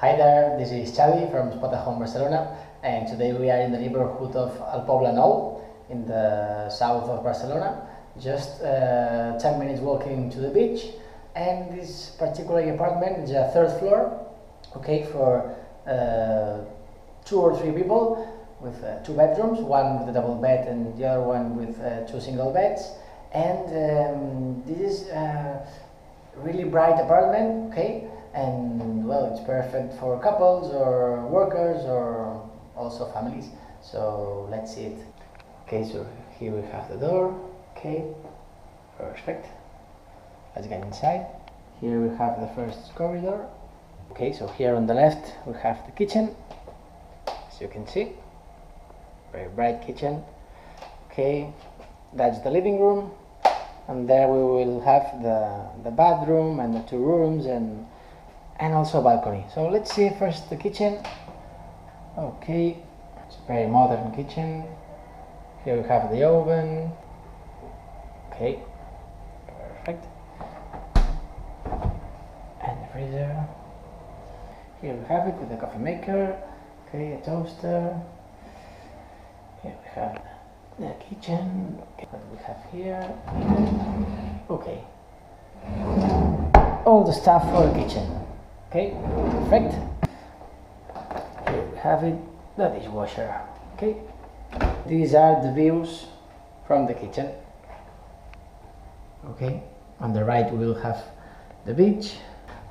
Hi there, this is Xavi from Spotahome, Barcelona, and today we are in the neighborhood of El Poble Nou, in the south of Barcelona, just 10 minutes walking to the beach. And this particular apartment is a third floor, okay, for 2 or 3 people, with 2 bedrooms, one with a double bed and the other one with 2 single beds. And this is a really bright apartment, okay, and well, it's perfect for couples or workers or also families. So let's see it. Okay, so here we have the door. Okay, perfect. Let's get inside. Here we have the first corridor. Okay, so here on the left we have the kitchen, as you can see, very bright kitchen. Okay, that's the living room, and there we will have the bathroom and the 2 rooms and also a balcony. So let's see first the kitchen. Okay, it's a very modern kitchen. Here we have the oven. Okay, perfect. And the freezer. Here we have it with the coffee maker. Okay, a toaster. Here we have the kitchen. Okay, what we have here. Okay, all the stuff for the kitchen. Okay, perfect. Here we have it, the dishwasher. Okay, these are the views from the kitchen. Okay, on the right we will have the beach.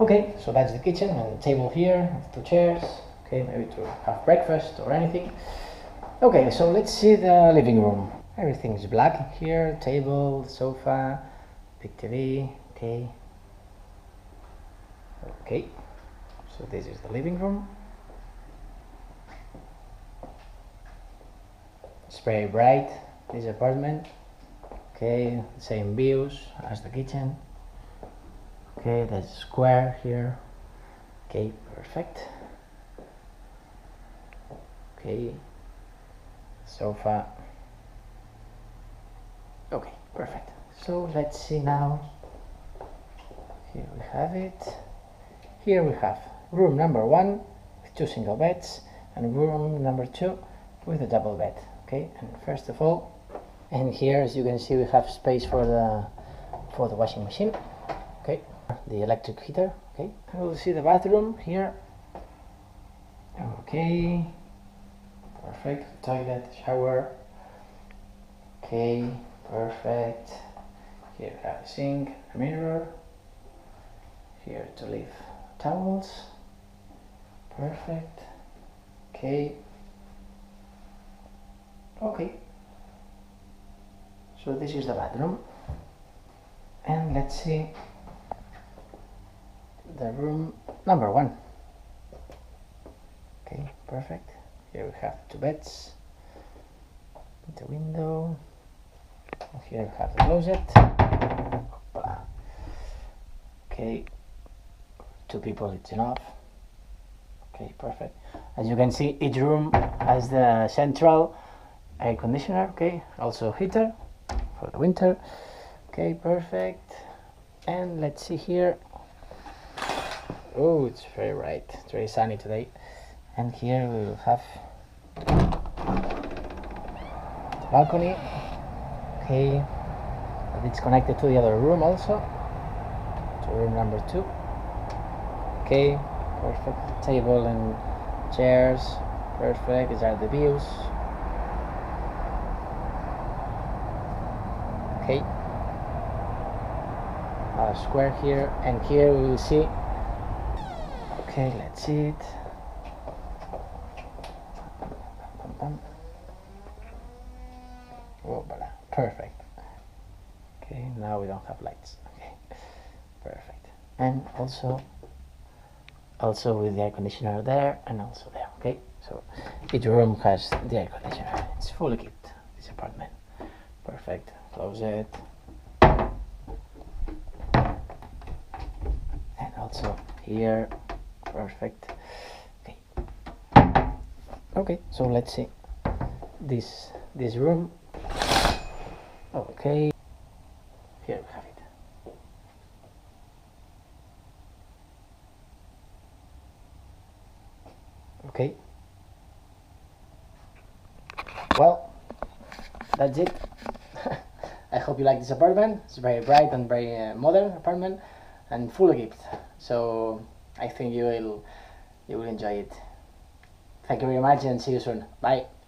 Okay, so that's the kitchen, and the table here, 2 chairs. Okay, maybe to have breakfast or anything. Okay, so let's see the living room. Everything's black here, table, sofa, big TV. Okay. Okay, so this is the living room. It's very bright, this apartment. Okay, same views as the kitchen. Okay, there's a square here. Okay, perfect. Okay, sofa. Okay, perfect. So let's see now. Here we have it. Here we have room number 1 with 2 single beds, and room number 2 with a double bed. Okay, and first of all, and here, as you can see, we have space for the washing machine. Okay, the electric heater. Okay, and we'll see the bathroom here. Okay, perfect. Toilet, shower. Okay, perfect. Here we have a sink, a mirror. Here to leave towels. Perfect. Okay. Okay. So this is the bathroom. And let's see the room number 1. Okay, perfect. Here we have 2 beds, the window. Here we have the closet. Okay, 2 people, it's enough. Okay, perfect. As you can see, each room has the central air conditioner. Okay, also heater for the winter. Okay, perfect. And let's see here. Oh, it's very bright. It's very sunny today. And here we will have the balcony. Okay, it's connected to the other room also, to room number 2. Okay, perfect. Table and chairs. Perfect. These are the views. Okay, a square here, and here we will see. Okay, let's see it. Oh, voila. Perfect. Okay, now we don't have lights. Okay, perfect. And also with the air conditioner there and also there. Okay, so each room has the air conditioner. It's fully equipped, this apartment. Perfect. Close it. And also here. Perfect. Okay. Okay, so let's see this room. Okay, here we have it. Okay. Well, that's it. I hope you like this apartment. It's very bright and very modern apartment and full of gifts. So I think you will enjoy it. Thank you very much and see you soon. Bye.